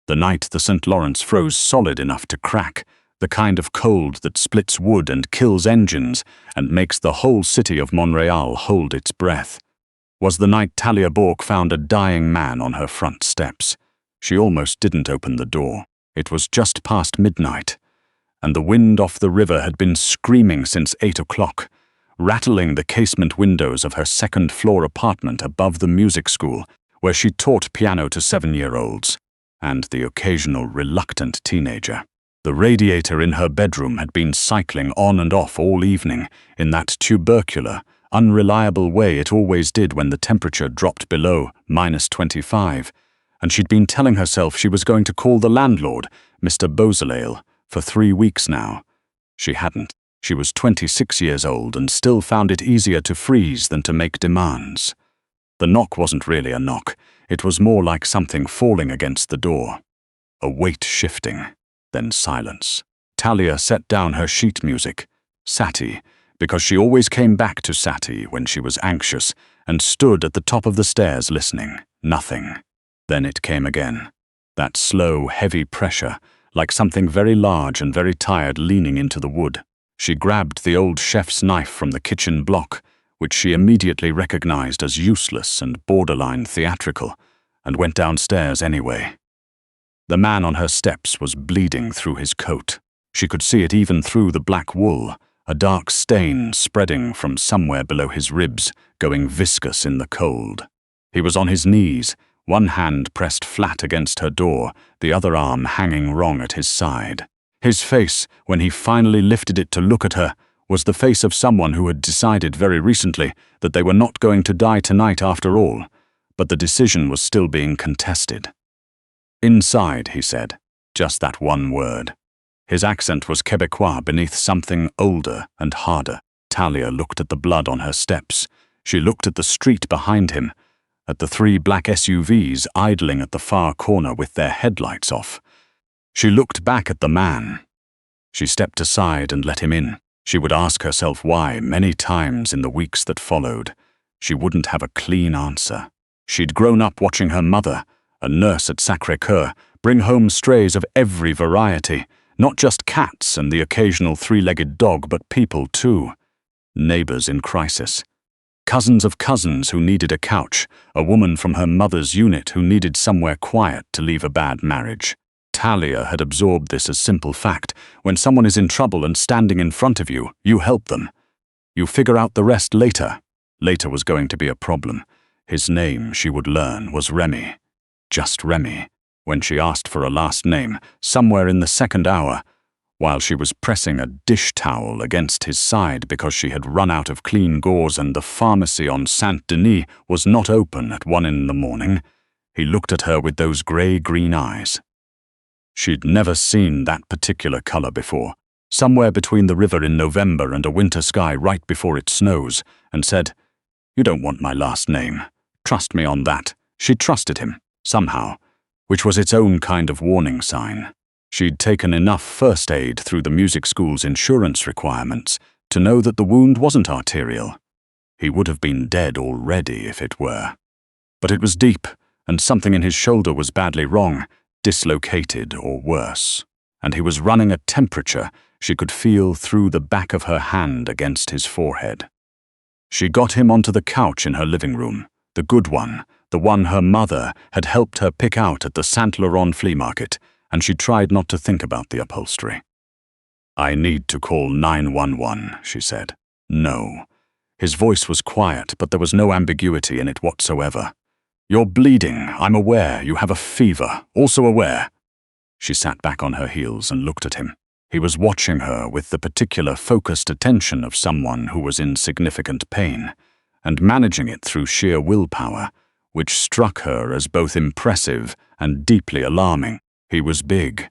The night the St. Lawrence froze solid enough to crack, the kind of cold that splits wood and kills engines and makes the whole city of Montreal hold its breath, was the night Talia Bourke found a dying man on her front steps. She almost didn't open the door. It was just past midnight, and the wind off the river had been screaming since 8 o'clock, rattling the casement windows of her second-floor apartment above the music school, where she taught piano to 7-year-olds, and the occasional reluctant teenager. The radiator in her bedroom had been cycling on and off all evening in that tubercular, unreliable way it always did when the temperature dropped below -25, and she'd been telling herself she was going to call the landlord, Mr. Beausoleil, for 3 weeks now. She hadn't. She was 26 years old and still found it easier to freeze than to make demands. The knock wasn't really a knock. It was more like something falling against the door. A weight shifting, then silence. Talia set down her sheet music, Satie, because she always came back to Satie when she was anxious, and stood at the top of the stairs listening. Nothing. Then it came again. That slow, heavy pressure, like something very large and very tired leaning into the wood. She grabbed the old chef's knife from the kitchen block, which she immediately recognized as useless and borderline theatrical, and went downstairs anyway. The man on her steps was bleeding through his coat. She could see it even through the black wool, a dark stain spreading from somewhere below his ribs, going viscous in the cold. He was on his knees, one hand pressed flat against her door, the other arm hanging wrong at his side. His face, when he finally lifted it to look at her, was the face of someone who had decided very recently that they were not going to die tonight after all, but the decision was still being contested. "Inside," he said, just that one word. His accent was Quebecois beneath something older and harder. Talia looked at the blood on her steps. She looked at the street behind him, at the 3 black SUVs idling at the far corner with their headlights off. She looked back at the man. She stepped aside and let him in. She would ask herself why many times in the weeks that followed. She wouldn't have a clean answer. She'd grown up watching her mother, a nurse at Sacré-Cœur, bring home strays of every variety, not just cats and the occasional 3-legged dog, but people too. Neighbors in crisis. Cousins of cousins who needed a couch, a woman from her mother's unit who needed somewhere quiet to leave a bad marriage. Talia had absorbed this as simple fact. When someone is in trouble and standing in front of you, you help them. You figure out the rest later. Later was going to be a problem. His name, she would learn, was Rémy. Just Rémy. When she asked for a last name, somewhere in the second hour, while she was pressing a dish towel against his side because she had run out of clean gauze and the pharmacy on Saint-Denis was not open at 1 in the morning, he looked at her with those grey-green eyes. She'd never seen that particular color before, somewhere between the river in November and a winter sky right before it snows, and said, "You don't want my last name. Trust me on that." She trusted him, somehow, which was its own kind of warning sign. She'd taken enough first aid through the music school's insurance requirements to know that the wound wasn't arterial. He would have been dead already if it were. But it was deep, and something in his shoulder was badly wrong, dislocated or worse, and he was running a temperature she could feel through the back of her hand against his forehead. She got him onto the couch in her living room, the good one, the one her mother had helped her pick out at the Saint Laurent flea market, and she tried not to think about the upholstery. "I need to call 911, she said. "No." His voice was quiet, but there was no ambiguity in it whatsoever. "You're bleeding. I'm aware. You have a fever. Also aware." She sat back on her heels and looked at him. He was watching her with the particular focused attention of someone who was in significant pain, and managing it through sheer willpower, which struck her as both impressive and deeply alarming. He was big,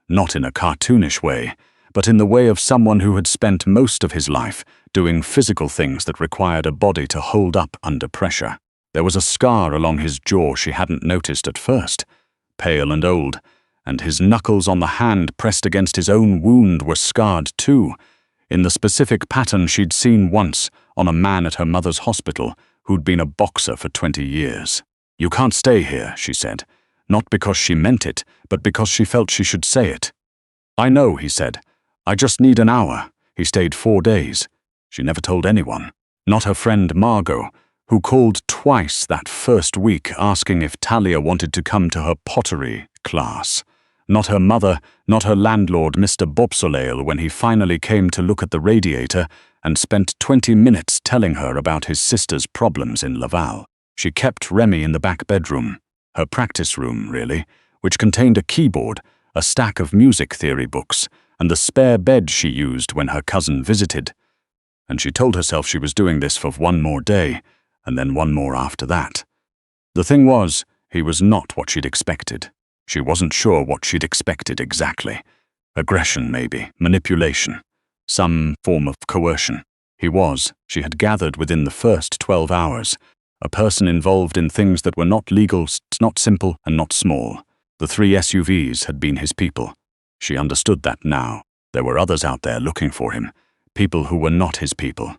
not in a cartoonish way, but in the way of someone who had spent most of his life doing physical things that required a body to hold up under pressure. There was a scar along his jaw she hadn't noticed at first, pale and old, and his knuckles on the hand pressed against his own wound were scarred too, in the specific pattern she'd seen once on a man at her mother's hospital who'd been a boxer for 20 years. "You can't stay here," she said. not because she meant it, but because she felt she should say it. "I know," he said. "I just need an hour." He stayed 4 days. She never told anyone, not her friend Margot, who called twice that first week asking if Talia wanted to come to her pottery class. Not her mother, not her landlord, Mr. Bobsolale, when he finally came to look at the radiator and spent 20 minutes telling her about his sister's problems in Laval. She kept Rémy in the back bedroom, her practice room, really, which contained a keyboard, a stack of music theory books, and the spare bed she used when her cousin visited. And she told herself she was doing this for 1 more day, and then 1 more after that. The thing was, he was not what she'd expected. She wasn't sure what she'd expected exactly. Aggression, maybe, manipulation, some form of coercion. He was, she had gathered within the first 12 hours, a person involved in things that were not legal, not simple, and not small. The 3 SUVs had been his people. She understood that now. There were others out there looking for him, people who were not his people.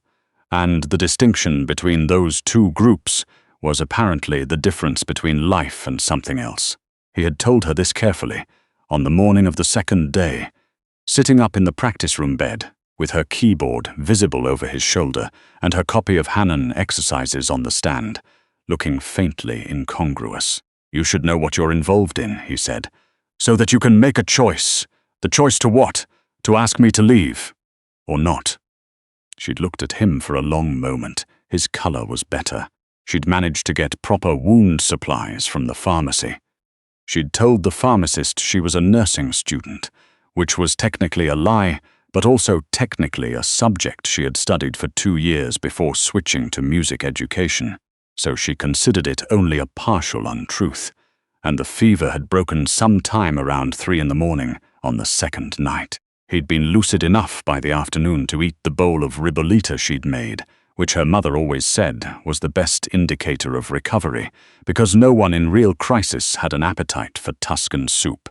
And the distinction between those 2 groups was apparently the difference between life and something else. He had told her this carefully, on the morning of the 2nd day, sitting up in the practice room bed, with her keyboard visible over his shoulder and her copy of Hanan exercises on the stand, looking faintly incongruous. "You should know what you're involved in," he said, "so that you can make a choice. The choice to what? To ask me to leave? Or not?" She'd looked at him for a long moment. His color was better. She'd managed to get proper wound supplies from the pharmacy. She'd told the pharmacist she was a nursing student, which was technically a lie, but also technically a subject she had studied for 2 years before switching to music education, so she considered it only a partial untruth, and the fever had broken some time around 3 in the morning on the 2nd night. He'd been lucid enough by the afternoon to eat the bowl of ribollita she'd made, which her mother always said was the best indicator of recovery, because no one in real crisis had an appetite for Tuscan soup.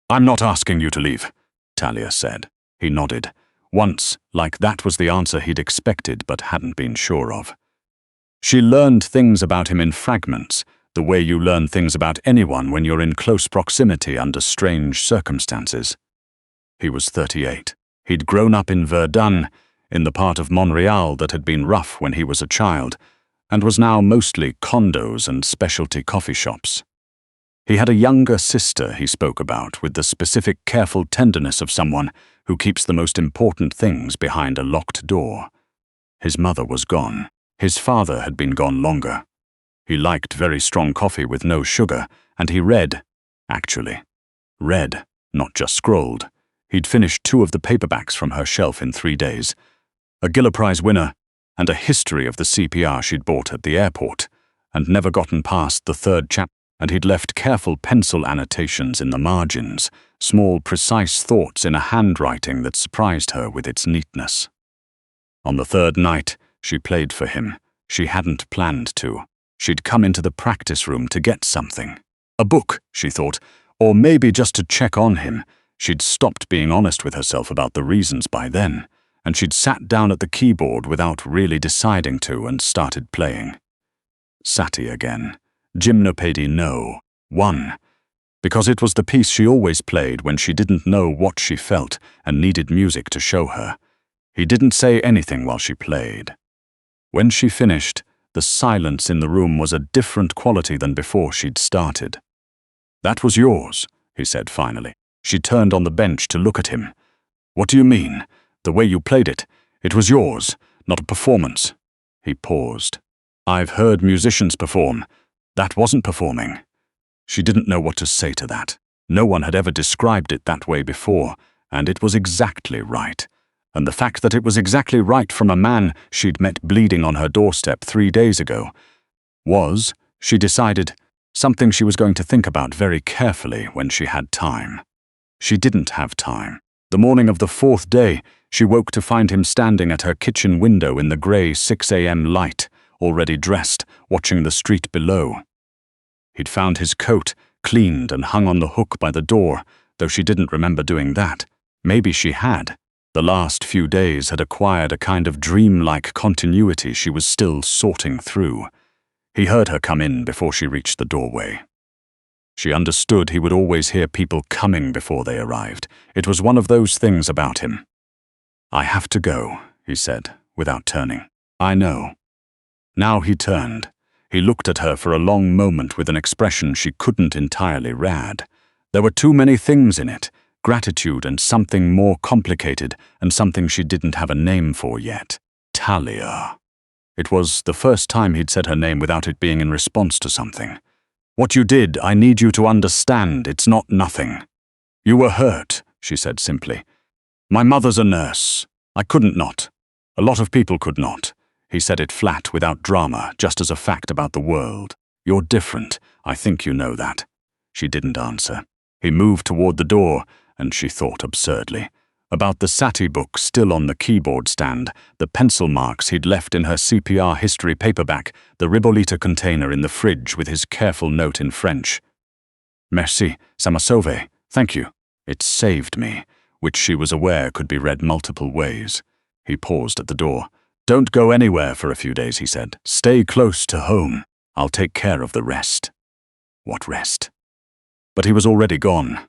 "I'm not asking you to leave," Talia said. He nodded, once, like that was the answer he'd expected but hadn't been sure of. She learned things about him in fragments, the way you learn things about anyone when you're in close proximity under strange circumstances. He was 38. He'd grown up in Verdun, in the part of Montreal that had been rough when he was a child, and was now mostly condos and specialty coffee shops. He had a younger sister he spoke about with the specific careful tenderness of someone who keeps the most important things behind a locked door. His mother was gone. His father had been gone longer. He liked very strong coffee with no sugar, and he read, not just scrolled. He'd finished 2 of the paperbacks from her shelf in 3 days. A Giller Prize winner, and a history of the CPR she'd bought at the airport, and never gotten past the 3rd chapter, and he'd left careful pencil annotations in the margins, small precise thoughts in a handwriting that surprised her with its neatness. On the 3rd night, she played for him. She hadn't planned to. She'd come into the practice room to get something. A book, she thought, or maybe just to check on him. She'd stopped being honest with herself about the reasons by then, and she'd sat down at the keyboard without really deciding to and started playing. Satie again. Gymnopédie No. 1. Because it was the piece she always played when she didn't know what she felt and needed music to show her. He didn't say anything while she played. When she finished, the silence in the room was a different quality than before she'd started. "That was yours," he said finally. She turned on the bench to look at him. "What do you mean? The way you played it. It was yours, not a performance." He paused. "I've heard musicians perform. That wasn't performing." She didn't know what to say to that. No one had ever described it that way before, and it was exactly right. And the fact that it was exactly right from a man she'd met bleeding on her doorstep 3 days ago was, she decided, something she was going to think about very carefully when she had time. She didn't have time. The morning of the 4th day, she woke to find him standing at her kitchen window in the grey 6 a.m. light, already dressed, watching the street below. He'd found his coat, cleaned and hung on the hook by the door, though she didn't remember doing that. Maybe she had. The last few days had acquired a kind of dreamlike continuity she was still sorting through. He heard her come in before she reached the doorway. She understood he would always hear people coming before they arrived. It was one of those things about him. "I have to go," he said, without turning. "I know." Now he turned. He looked at her for a long moment with an expression she couldn't entirely read. There were too many things in it, gratitude and something more complicated and something she didn't have a name for yet. Talia. It was the first time he'd said her name without it being in response to something. "What you did, I need you to understand, it's not nothing. You were hurt," she said simply. "My mother's a nurse. I couldn't not. A lot of people could not." He said it flat, without drama, just as a fact about the world. "You're different. I think you know that." She didn't answer. He moved toward the door, and she thought absurdly. About the Satie book still on the keyboard stand, the pencil marks he'd left in her CPR history paperback, the Ribolita container in the fridge with his careful note in French. "Merci, ça m'a sauvé. Thank you. It saved me," which she was aware could be read multiple ways. He paused at the door. "Don't go anywhere for a few days," he said. "Stay close to home. I'll take care of the rest." What rest? But he was already gone.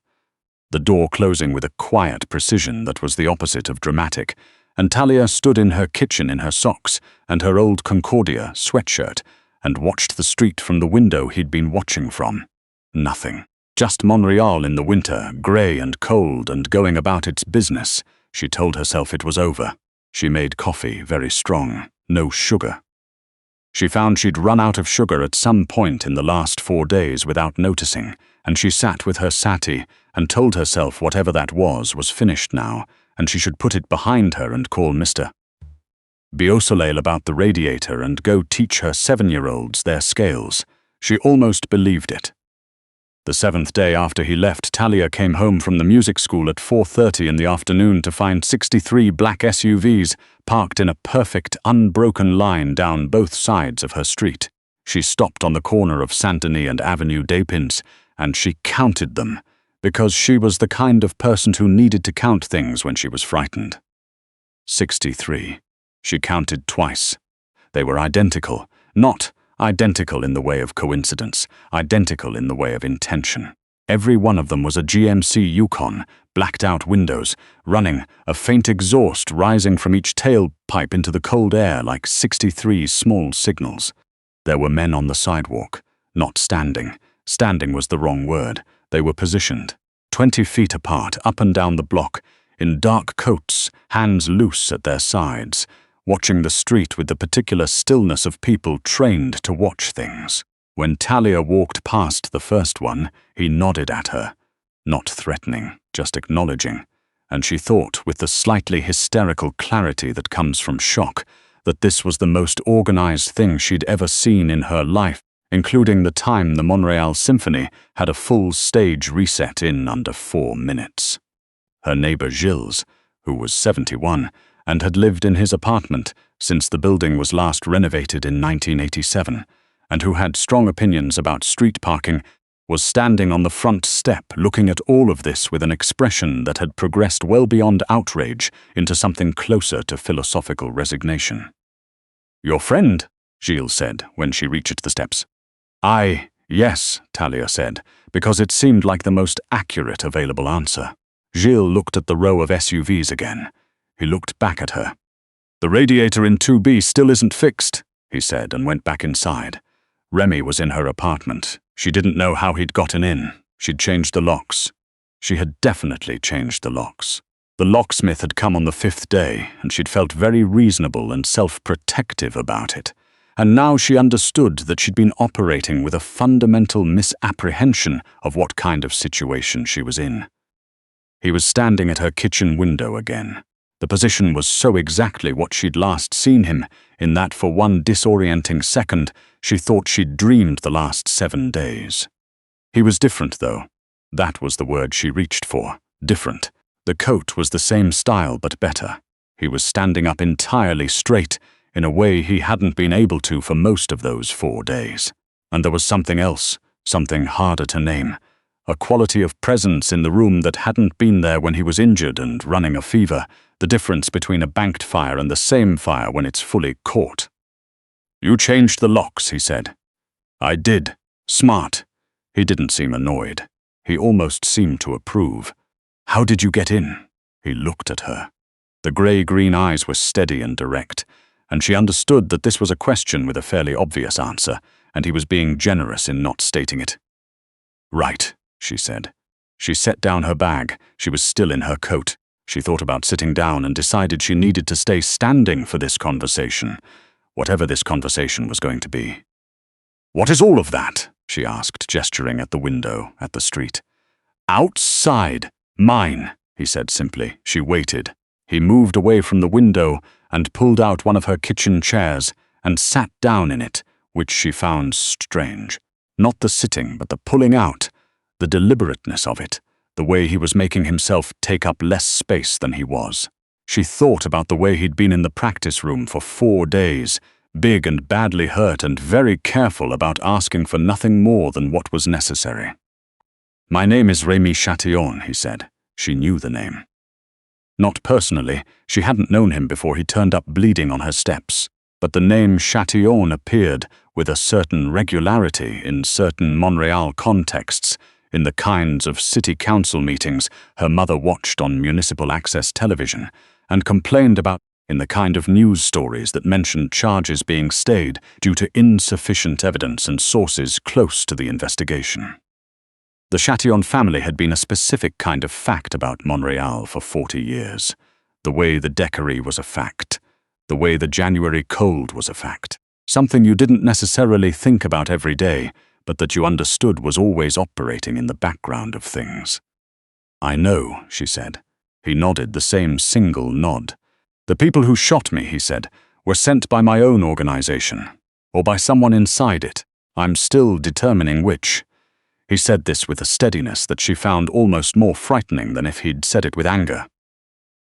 The door closing with a quiet precision that was the opposite of dramatic, and Talia stood in her kitchen in her socks and her old Concordia sweatshirt and watched the street from the window he'd been watching from. Nothing. Just Montreal in the winter, grey and cold and going about its business. She told herself it was over. She made coffee, very strong, no sugar. She found she'd run out of sugar at some point in the last 4 days without noticing, and she sat with her Satie and told herself whatever that was finished now, and she should put it behind her and call Mr. Beausoleil about the radiator and go teach her 7-year-olds their scales. She almost believed it. The 7th day after he left, Talia came home from the music school at 4:30 in the afternoon to find 63 black SUVs parked in a perfect, unbroken line down both sides of her street. She stopped on the corner of Saint-Denis and Avenue des Pins, and she counted them, because she was the kind of person who needed to count things when she was frightened. 63. She counted twice. They were identical, not identical in the way of coincidence, identical in the way of intention. Every one of them was a GMC Yukon, blacked-out windows, running, a faint exhaust rising from each tailpipe into the cold air like 63 small signals. There were men on the sidewalk, not standing. Standing was the wrong word. They were positioned, 20 feet apart, up and down the block, in dark coats, hands loose at their sides, watching the street with the particular stillness of people trained to watch things. When Talia walked past the first one, he nodded at her, not threatening, just acknowledging, and she thought, with the slightly hysterical clarity that comes from shock, that this was the most organized thing she'd ever seen in her life, including the time the Montreal Symphony had a full stage reset in under 4 minutes. Her neighbor Gilles, who was 71, and had lived in his apartment since the building was last renovated in 1987, and who had strong opinions about street parking, was standing on the front step looking at all of this with an expression that had progressed well beyond outrage into something closer to philosophical resignation. "Your friend?" Gilles said when she reached the steps. Yes, Talia said, because it seemed like the most accurate available answer. Gilles looked at the row of SUVs again. He looked back at her. "The radiator in 2B still isn't fixed," he said, and went back inside. Rémy was in her apartment. She didn't know how he'd gotten in. She'd changed the locks. She had definitely changed the locks. The locksmith had come on the 5th day, and she'd felt very reasonable and self-protective about it. And now she understood that she'd been operating with a fundamental misapprehension of what kind of situation she was in. He was standing at her kitchen window again. The position was so exactly what she'd last seen him, in that for one disorienting second, she thought she'd dreamed the last 7 days. He was different, though. That was the word she reached for. Different. The coat was the same style, but better. He was standing up entirely straight, in a way he hadn't been able to for most of those 4 days. And there was something else, something harder to name. A quality of presence in the room that hadn't been there when he was injured and running a fever, the difference between a banked fire and the same fire when it's fully caught. "You changed the locks," he said. "I did. Smart." He didn't seem annoyed. He almost seemed to approve. "How did you get in?" He looked at her. The grey-green eyes were steady and direct, and she understood that this was a question with a fairly obvious answer, and he was being generous in not stating it. "Right," she said. She set down her bag. She was still in her coat. She thought about sitting down and decided she needed to stay standing for this conversation, whatever this conversation was going to be. "What is all of that?" she asked, gesturing at the window, at the street. "Outside. Mine," he said simply. She waited. He moved away from the window and pulled out one of her kitchen chairs and sat down in it, which she found strange. Not the sitting, but the pulling out, the deliberateness of it, the way he was making himself take up less space than he was. She thought about the way he'd been in the practice room for 4 days, big and badly hurt and very careful about asking for nothing more than what was necessary. "My name is Rémy Châtillon," he said. She knew the name. Not personally, she hadn't known him before he turned up bleeding on her steps, but the name Châtillon appeared with a certain regularity in certain Montreal contexts, in the kinds of city council meetings her mother watched on municipal access television, and complained about in the kind of news stories that mentioned charges being stayed due to insufficient evidence and sources close to the investigation. The Châtillon family had been a specific kind of fact about Montreal for 40 years. The way the Daiquiri was a fact. The way the January cold was a fact. Something you didn't necessarily think about every day, but that you understood was always operating in the background of things. "I know," she said. He nodded the same single nod. "The people who shot me," he said, "were sent by my own organization, or by someone inside it. I'm still determining which." He said this with a steadiness that she found almost more frightening than if he'd said it with anger.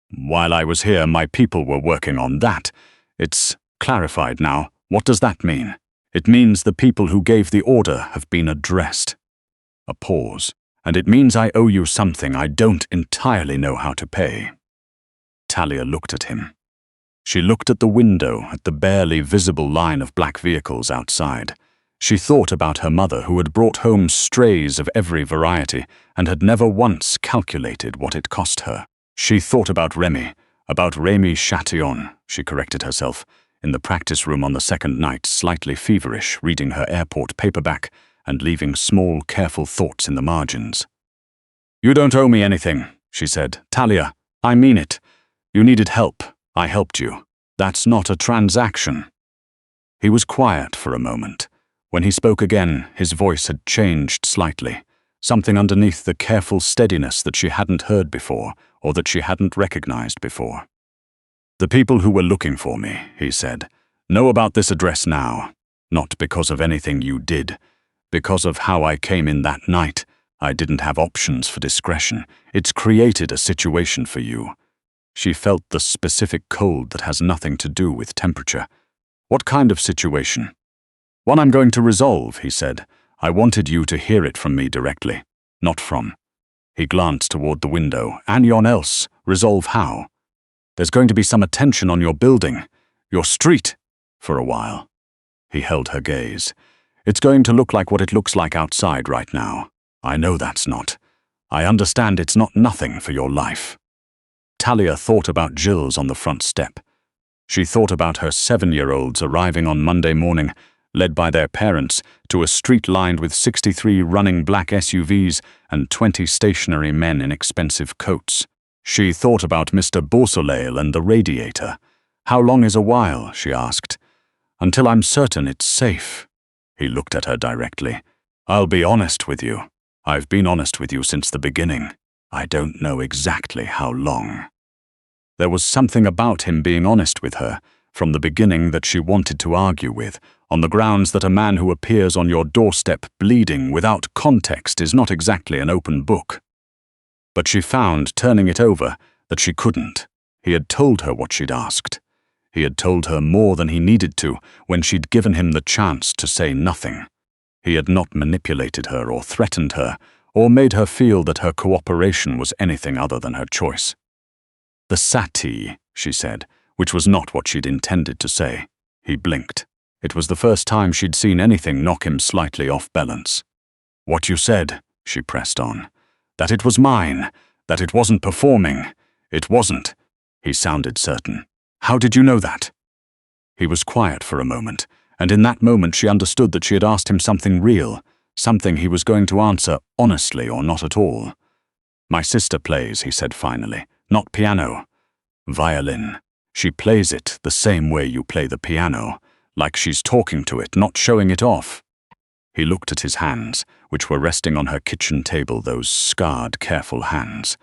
"While I was here, my people were working on that. It's clarified now. What does that mean?" "It means the people who gave the order have been addressed." A pause. "And it means I owe you something I don't entirely know how to pay." Talia looked at him. She looked at the window, at the barely visible line of black vehicles outside. She thought about her mother, who had brought home strays of every variety and had never once calculated what it cost her. She thought about Rémy Châtillon, she corrected herself, in the practice room on the second night, slightly feverish, reading her airport paperback and leaving small, careful thoughts in the margins. "You don't owe me anything," she said. "Talia, I mean it. You needed help. I helped you. That's not a transaction." He was quiet for a moment. When he spoke again, his voice had changed slightly, something underneath the careful steadiness that she hadn't heard before, or that she hadn't recognized before. "The people who were looking for me," he said, "know about this address now, not because of anything you did, because of how I came in that night. I didn't have options for discretion. It's created a situation for you." She felt the specific cold that has nothing to do with temperature. "What kind of situation?" "One I'm going to resolve," he said. "I wanted you to hear it from me directly, not from." He glanced toward the window. "Anyone else? Resolve how?" "There's going to be some attention on your building, your street, for a while." He held her gaze. "It's going to look like what it looks like outside right now. I know that's not. I understand it's not nothing for your life." Talia thought about Gilles on the front step. She thought about her 7-year-olds arriving on Monday morning, led by their parents, to a street lined with 63 running black SUVs and 20 stationary men in expensive coats. She thought about Mr. Beausoleil and the radiator. "How long is a while?" she asked. "Until I'm certain it's safe." He looked at her directly. "I'll be honest with you. I've been honest with you since the beginning. I don't know exactly how long." There was something about him being honest with her, from the beginning, that she wanted to argue with, on the grounds that a man who appears on your doorstep bleeding without context is not exactly an open book. But she found, turning it over, that she couldn't. He had told her what she'd asked. He had told her more than he needed to when she'd given him the chance to say nothing. He had not manipulated her or threatened her, or made her feel that her cooperation was anything other than her choice. "The sati," she said, which was not what she'd intended to say. He blinked. It was the first time she'd seen anything knock him slightly off balance. What you said, she pressed on. That it was mine, that it wasn't performing. It wasn't. He sounded certain. How did you know that? He was quiet for a moment, and in that moment she understood that she had asked him something real, something he was going to answer honestly or not at all. My sister plays, he said finally, not piano. Violin. She plays it the same way you play the piano, like she's talking to it, not showing it off. He looked at his hands, which were resting on her kitchen table, those scarred, careful hands.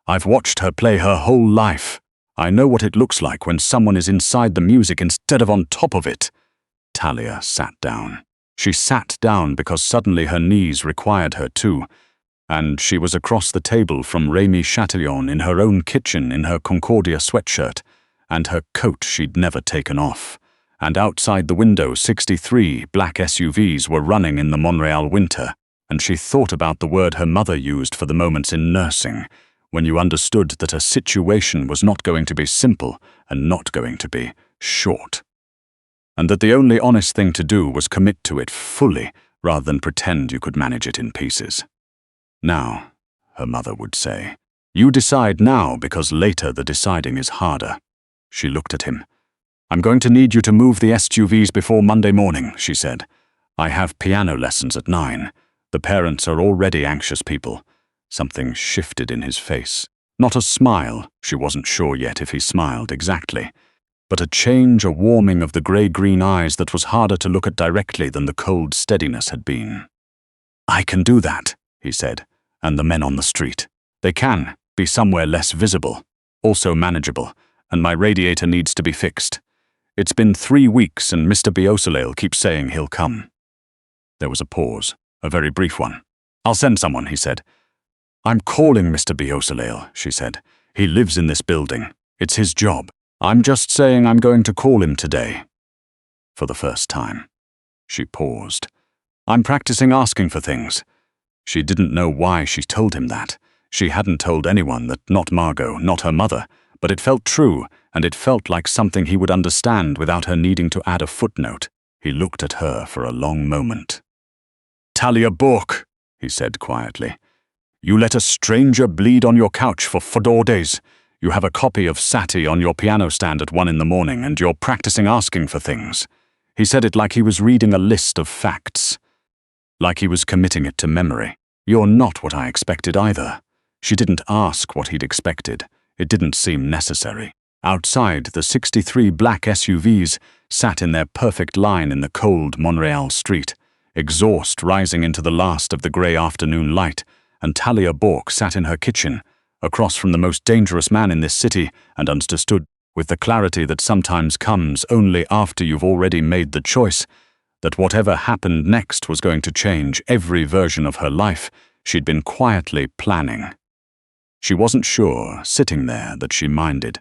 I've watched her play her whole life. I know what it looks like when someone is inside the music instead of on top of it. Talia sat down. She sat down because suddenly her knees required her to, and she was across the table from Rémy Châtillon in her own kitchen in her Concordia sweatshirt, and her coat she'd never taken off. And outside the window 63 black SUVs were running in the Montreal winter, and she thought about the word her mother used for the moments in nursing, when you understood that a situation was not going to be simple and not going to be short. And that the only honest thing to do was commit to it fully rather than pretend you could manage it in pieces. Now, her mother would say, you decide now because later the deciding is harder. She looked at him. I'm going to need you to move the SUVs before Monday morning, she said. I have piano lessons at 9. The parents are already anxious people. Something shifted in his face. Not a smile, she wasn't sure yet if he smiled exactly, but a change, a warming of the grey-green eyes that was harder to look at directly than the cold steadiness had been. I can do that, he said, and the men on the street. They can be somewhere less visible, also manageable, and my radiator needs to be fixed. It's been 3 weeks and Mr. Beausoleil keeps saying he'll come. There was a pause, a very brief one. I'll send someone, he said. I'm calling Mr. Beausoleil, she said. He lives in this building. It's his job. I'm just saying I'm going to call him today. For the first time. She paused. I'm practicing asking for things. She didn't know why she told him that. She hadn't told anyone that, not Margot, not her mother, but it felt true, and it felt like something he would understand without her needing to add a footnote. He looked at her for a long moment. Talia Bourke, he said quietly. You let a stranger bleed on your couch for 4 days. You have a copy of Satie on your piano stand at 1 in the morning, and you're practicing asking for things. He said it like he was reading a list of facts. Like he was committing it to memory. You're not what I expected either. She didn't ask what he'd expected. It didn't seem necessary. Outside, the 63 black SUVs sat in their perfect line in the cold Montreal street, exhaust rising into the last of the grey afternoon light, and Talia Bourke sat in her kitchen, across from the most dangerous man in this city, and understood, with the clarity that sometimes comes only after you've already made the choice, that whatever happened next was going to change every version of her life she'd been quietly planning. She wasn't sure, sitting there, that she minded.